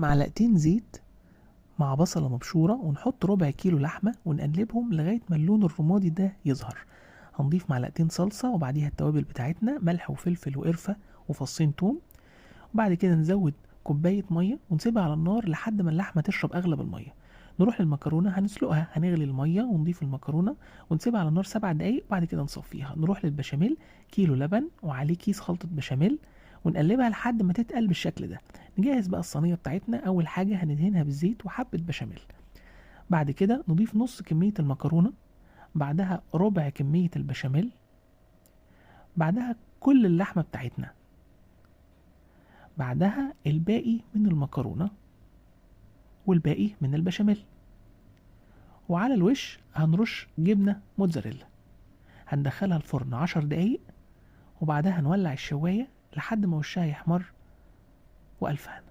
معلقتين زيت مع بصلة مبشورة، ونحط ربع كيلو لحمة ونقلبهم لغاية ما اللون الرمادي ده يظهر. هنضيف معلقتين صلصة وبعديها التوابل بتاعتنا، ملح وفلفل وقرفة وفصين توم. وبعد كده نزود كوباية مية ونسيبها على النار لحد ما اللحمة تشرب أغلب المية. نروح للمكرونة هنسلقها، هنغلي المية ونضيف المكرونة ونسيبها على النار 7 دقايق، وبعد كده نصفيها. نروح للبشاميل، كيلو لبن وعليه كيس خلطة بشاميل، ونقلبها لحد ما تتقل بالشكل ده. نجهز بقى الصينية بتاعتنا. أول حاجة هندهنها بالزيت وحبة بشاميل، بعد كده نضيف نص كمية المكرونة، بعدها ربع كمية البشاميل، بعدها كل اللحمة بتاعتنا، بعدها الباقي من المكرونة والباقي من البشاميل. وعلى الوش هنرش جبنة موتزاريلا. هندخلها الفرن 10 دقايق، وبعدها هنولع الشواية لحد ما وشها يحمر. وألف هنا.